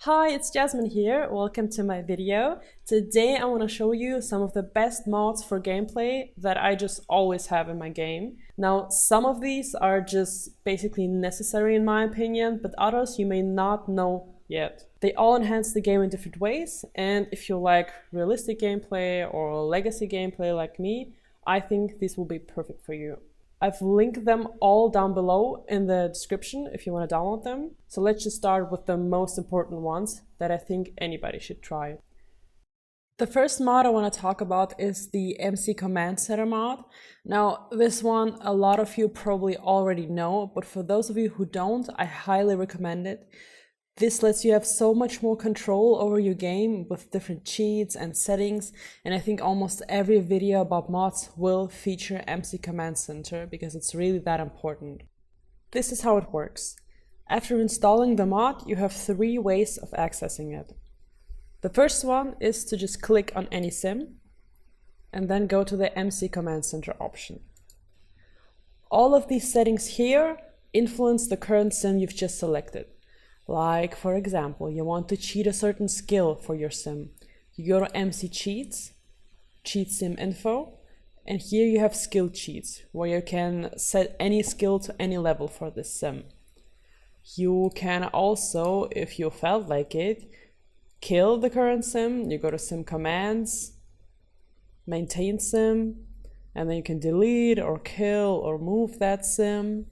Hi, it's Jasmine here. Welcome to my video. Today I want to show you some of the best mods for gameplay that I just always have in my game. Now, some of these are just basically necessary in my opinion, but others you may not know yet. They all enhance the game in different ways, and if you like realistic gameplay or legacy gameplay like me, I think this will be perfect for you. I've linked them all down below in the description if you want to download them. So let's just start with the most important ones that I think anybody should try. The first mod I want to talk about is the MC Command Center mod. Now, this one a lot of you probably already know, but for those of you who don't, I highly recommend it. This lets you have so much more control over your game with different cheats and settings, and I think almost every video about mods will feature MC Command Center because it's really that important. This is how it works. After installing the mod, you have three ways of accessing it. The first one is to just click on any sim and then go to the MC Command Center option. All of these settings here influence the current sim you've just selected. Like, for example, you want to cheat a certain skill for your sim. You go to MC Cheats, Cheat Sim Info, and here you have skill cheats, where you can set any skill to any level for this sim. You can also, if you felt like it, kill the current sim. You go to Sim Commands, Maintain Sim, and then you can delete or kill or move that sim.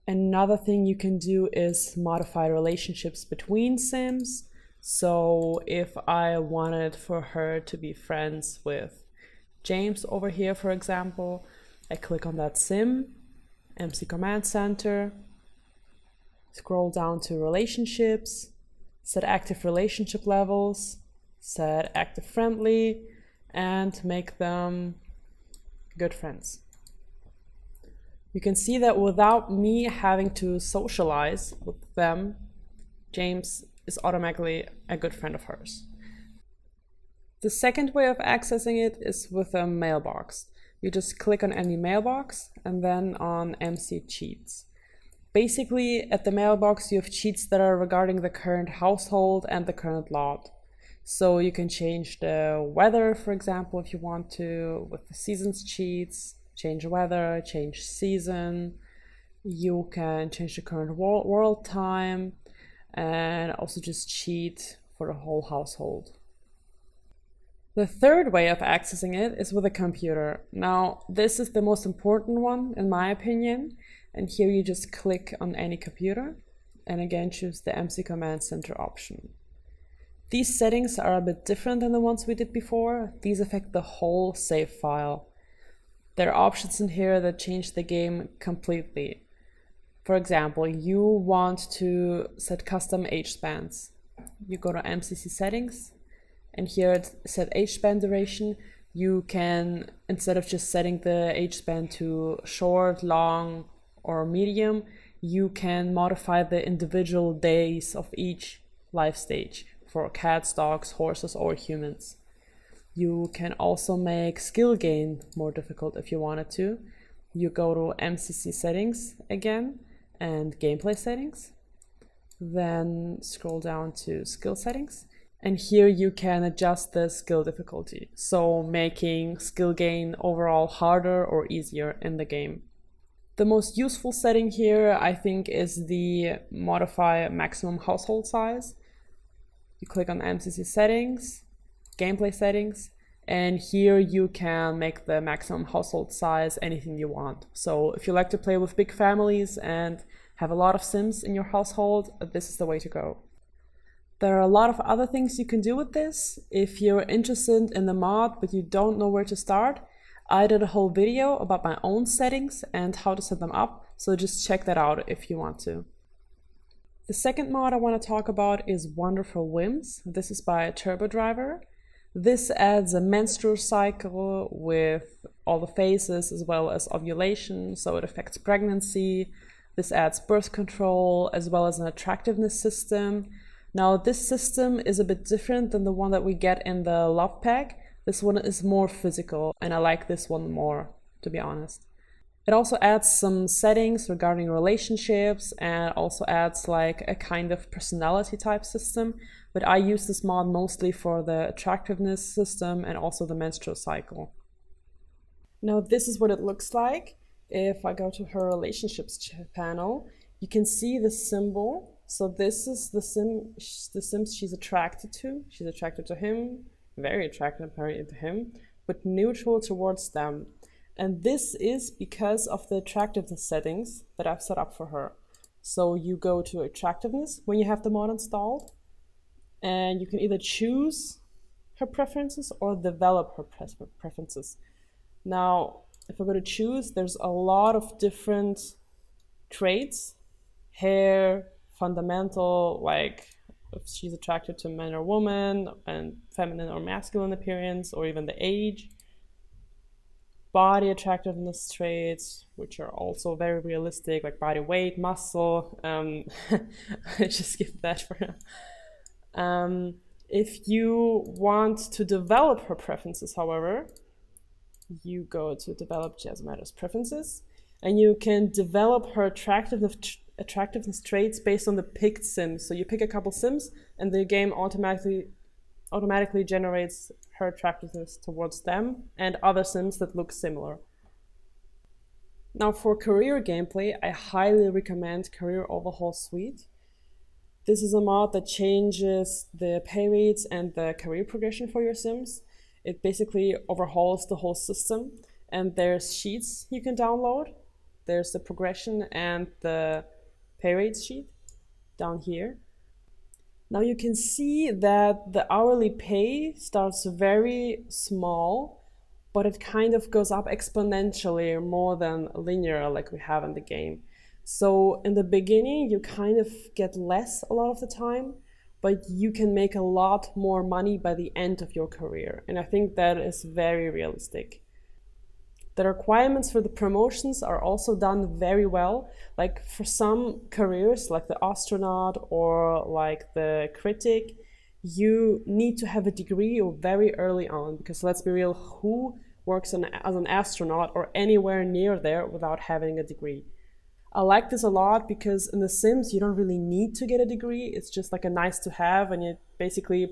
Another thing you can do is modify relationships between sims. So if I wanted for her to be friends with James over here, for example, I click on that sim, MC Command Center, scroll down to relationships, set active relationship levels, set active friendly, and make them good friends. You can see that without me having to socialize with them, James is automatically a good friend of hers. The second way of accessing it is with a mailbox. You just click on any mailbox and then on MC Cheats. Basically, at the mailbox you have cheats that are regarding the current household and the current lot. So you can change the weather, for example, if you want to, with the seasons cheats. Change weather, change season. You can change the current world time and also just cheat for the whole household. The third way of accessing it is with a computer. Now, this is the most important one in my opinion. And here you just click on any computer and again choose the MC Command Center option. These settings are a bit different than the ones we did before. These affect the whole save file. There are options in here that change the game completely. For example, you want to set custom age spans. You go to MCC settings, and here it set age span duration. You can, instead of just setting the age span to short, long, or medium, you can modify the individual days of each life stage for cats, dogs, horses, or humans. You can also make skill gain more difficult if you wanted to. You go to MCC settings again and gameplay settings. Then scroll down to skill settings. And here you can adjust the skill difficulty. So making skill gain overall harder or easier in the game. The most useful setting here, I think, is the modify maximum household size. You click on MCC settings, gameplay settings, and here you can make the maximum household size anything you want. So if you like to play with big families and have a lot of sims in your household, this is the way to go. There are a lot of other things you can do with this. If you're interested in the mod but you don't know where to start, I did a whole video about my own settings and how to set them up, so just check that out if you want to. The second mod I want to talk about is WonderfulWhims. This is by TurboDriver. This adds a menstrual cycle with all the phases as well as ovulation, so it affects pregnancy. This adds birth control as well as an attractiveness system. Now, this system is a bit different than the one that we get in the Love Pack. This one is more physical, and I like this one more, to be honest. It also adds some settings regarding relationships and also adds like a kind of personality type system. But I use this mod mostly for the attractiveness system and also the menstrual cycle. Now this is what it looks like. If I go to her relationships panel, you can see the symbol. So this is the Sims she's attracted to. She's attracted to him, very attracted to him, but neutral towards them. And this is because of the attractiveness settings that I've set up for her. So you go to attractiveness when you have the mod installed, and you can either choose her preferences or develop her preferences. Now, if I go to choose, there's a lot of different traits, hair, fundamental, like if she's attracted to men or women, and feminine or masculine appearance, or even the age. Body attractiveness traits, which are also very realistic, like body weight, muscle. I just skip that for now. If you want to develop her preferences, however, you go to develop Jazz Matters preferences, and you can develop her attractiveness traits based on the picked sims. So you pick a couple sims, and the game automatically generates her attractiveness towards them and other sims that look similar. Now for career gameplay, I highly recommend Career Overhaul Suite. This is a mod that changes the pay rates and the career progression for your sims. It basically overhauls the whole system, and there's sheets you can download. There's the progression and the pay rates sheet down here. Now you can see that the hourly pay starts very small, but it kind of goes up exponentially more than linear like we have in the game. So in the beginning, you kind of get less a lot of the time, but you can make a lot more money by the end of your career. And I think that is very realistic. The requirements for the promotions are also done very well. Like for some careers, like the astronaut or like the critic, you need to have a degree very early on, because let's be real, who works as an astronaut or anywhere near there without having a degree? I like this a lot because in The Sims, you don't really need to get a degree. It's just like a nice to have, and it basically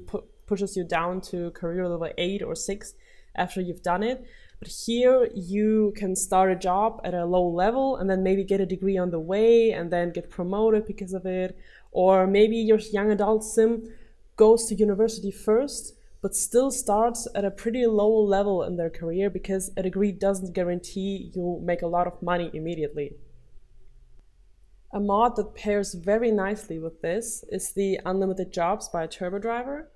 pushes you down to career level 8 or 6 after you've done it. But here you can start a job at a low level and then maybe get a degree on the way and then get promoted because of it. Or maybe your young adult sim goes to university first, but still starts at a pretty low level in their career because a degree doesn't guarantee you'll make a lot of money immediately. A mod that pairs very nicely with this is the Unlimited Jobs by TurboDriver.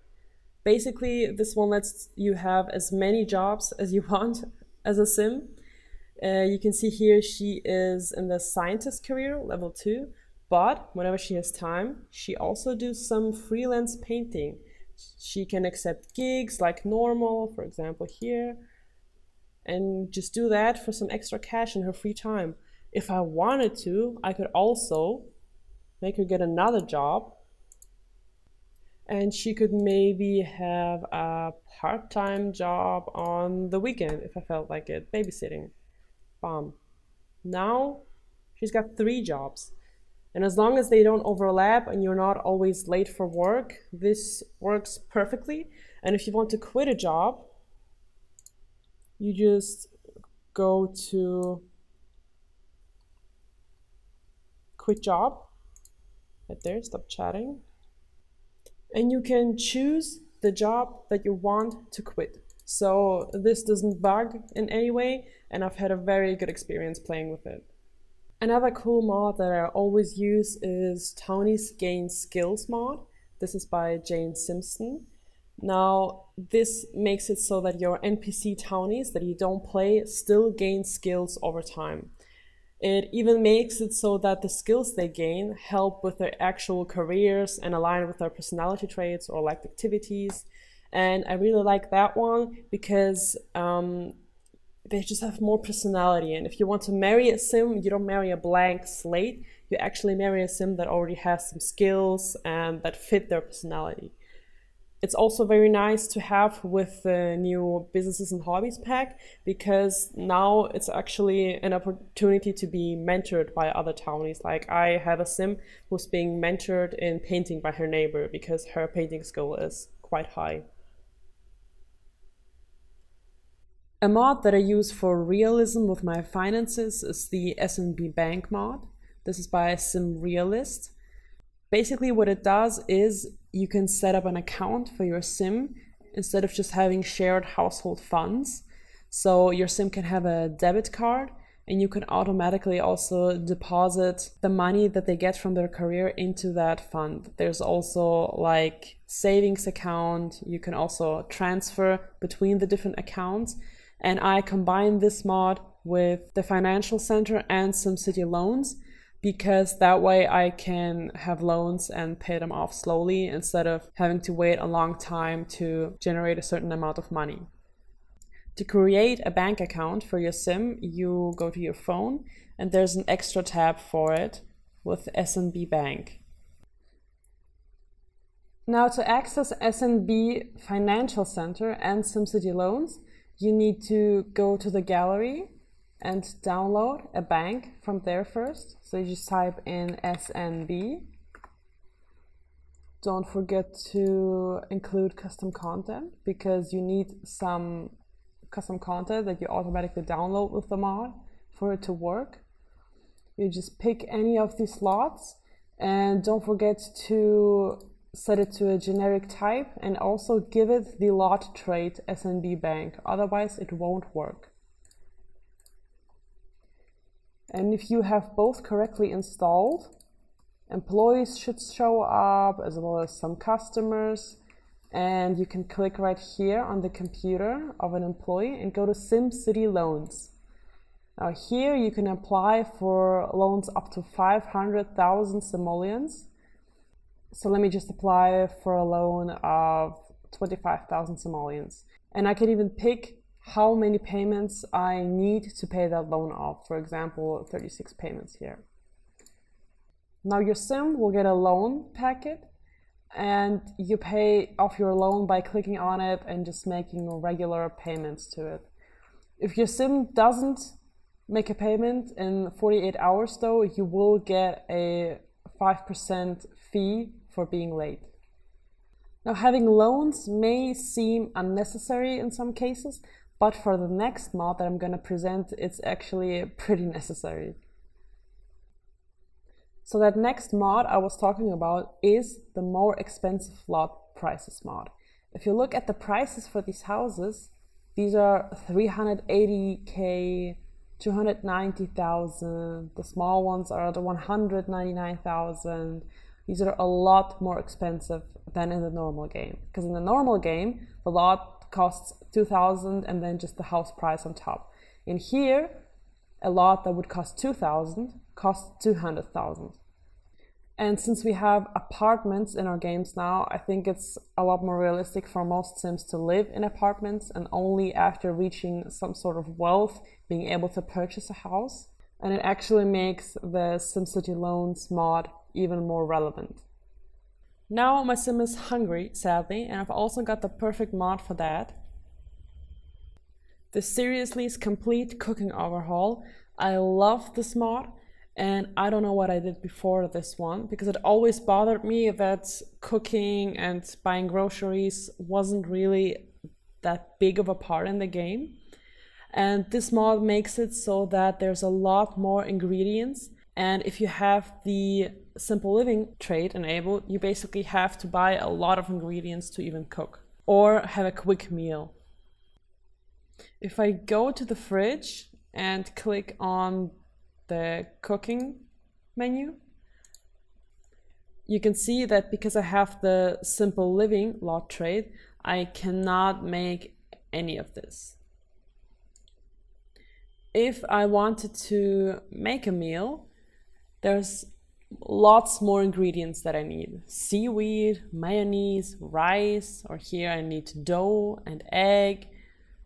Basically, this one lets you have as many jobs as you want as a sim. You can see here she is in the scientist career, level 2, but whenever she has time, she also does some freelance painting. She can accept gigs like normal, for example here, and just do that for some extra cash in her free time. If I wanted to, I could also make her get another job, and she could maybe have a part-time job on the weekend if I felt like it, babysitting. Bam. Now she's got 3 jobs. And as long as they don't overlap and you're not always late for work, this works perfectly. And if you want to quit a job, you just go to quit job, right there, stop chatting. And you can choose the job that you want to quit. So this doesn't bug in any way, and I've had a very good experience playing with it. Another cool mod that I always use is Townies Gain Skills mod. This is by Jane Simpson. Now, this makes it so that your NPC Townies that you don't play still gain skills over time. It even makes it so that the skills they gain help with their actual careers and align with their personality traits or liked activities. And I really like that one because they just have more personality. And if you want to marry a sim, you don't marry a blank slate. You actually marry a sim that already has some skills and that fit their personality. It's also very nice to have with the new businesses and hobbies pack, because now it's actually an opportunity to be mentored by other townies. Like, I have a sim who's being mentored in painting by her neighbor because her painting skill is quite high. A mod that I use for realism with my finances is the SNB Bank mod. This is by SimRealist. Basically what it does is you can set up an account for your sim instead of just having shared household funds. So your sim can have a debit card, and you can automatically also deposit the money that they get from their career into that fund. There's also like savings account. You can also transfer between the different accounts. And I combine this mod with the financial center and Simcity loans, because that way I can have loans and pay them off slowly instead of having to wait a long time to generate a certain amount of money. To create a bank account for your sim, you go to your phone and there's an extra tab for it with SNB Bank. Now, to access SNB Financial Center and Simcity loans, you need to go to the gallery and download a bank from there first. So you just type in SNB. Don't forget to include custom content, because you need some custom content that you automatically download with the mod for it to work. You just pick any of these slots, and don't forget to set it to a generic type, and also give it the lot trait SNB Bank, otherwise it won't work. And if you have both correctly installed, employees should show up as well as some customers. And you can click right here on the computer of an employee and go to Simcity loans. Now here you can apply for loans up to 500,000 simoleons. So let me just apply for a loan of 25,000 simoleons. And I can even pick how many payments I need to pay that loan off. For example, 36 payments here. Now your sim will get a loan packet, and you pay off your loan by clicking on it and just making regular payments to it. If your sim doesn't make a payment in 48 hours though, you will get a 5% fee for being late. Now, having loans may seem unnecessary in some cases, but for the next mod that I'm going to present, it's actually pretty necessary. So that next mod I was talking about is the more expensive lot prices mod. If you look at the prices for these houses, these are 380k, 290,000. The small ones are the 199,000. These are a lot more expensive than in the normal game, because in the normal game the lot costs 2,000 and then just the house price on top. In here, a lot that would cost 2,000 costs 200,000. And since we have apartments in our games now, I think it's a lot more realistic for most sims to live in apartments, and only after reaching some sort of wealth being able to purchase a house. And it actually makes the Simcity loans mod even more relevant. Now my sim is hungry, sadly, and I've also got the perfect mod for that. The Srsly's complete cooking overhaul. I love this mod, and I don't know what I did before this one, because it always bothered me that cooking and buying groceries wasn't really that big of a part in the game. And this mod makes it so that there's a lot more ingredients. And if you have the simple living trait enabled, you basically have to buy a lot of ingredients to even cook or have a quick meal. If I go to the fridge and click on the cooking menu, you can see that because I have the simple living lot trait, I cannot make any of this. If I wanted to make a meal, there's lots more ingredients that I need. Seaweed, mayonnaise, rice, or here I need dough and egg.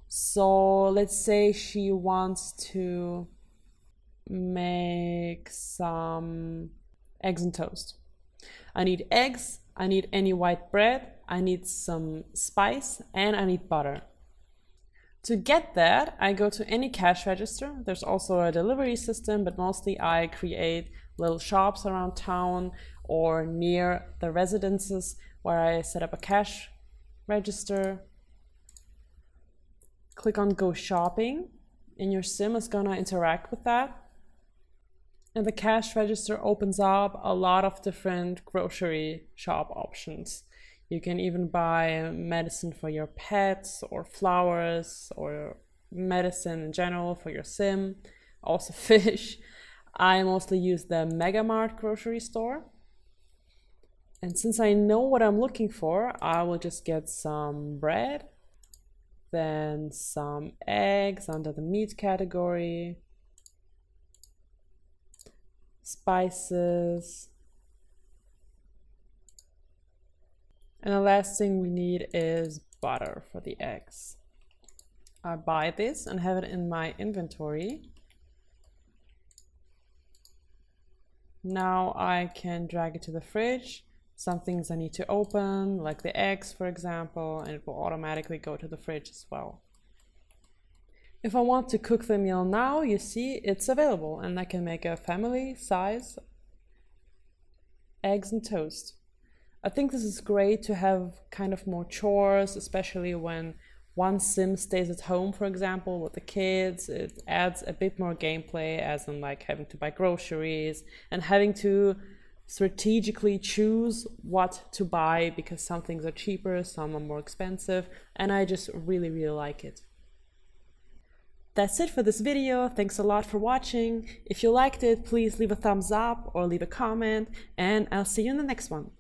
So let's say she wants to make some eggs and toast. I need eggs, I need any white bread, I need some spice, and I need butter. To get that, I go to any cash register. There's also a delivery system, but mostly I create little shops around town or near the residences where I set up a cash register. Click on Go Shopping, and your sim is gonna interact with that. And the cash register opens up a lot of different grocery shop options. You can even buy medicine for your pets, or flowers, or medicine in general for your sim, also fish. I mostly use the Megamart grocery store. And since I know what I'm looking for, I will just get some bread, then some eggs under the meat category, spices, and the last thing we need is butter for the eggs. I buy this and have it in my inventory. Now I can drag it to the fridge. Some things I need to open, like the eggs, for example, and it will automatically go to the fridge as well. If I want to cook the meal now, you see it's available, and I can make a family size eggs and toast. I think this is great to have kind of more chores, especially when one sim stays at home, for example, with the kids. It adds a bit more gameplay, as in like having to buy groceries and having to strategically choose what to buy, because some things are cheaper, some are more expensive, and I just really like it. That's it for this video. Thanks a lot for watching. If you liked it, please leave a thumbs up or leave a comment, and I'll see you in the next one.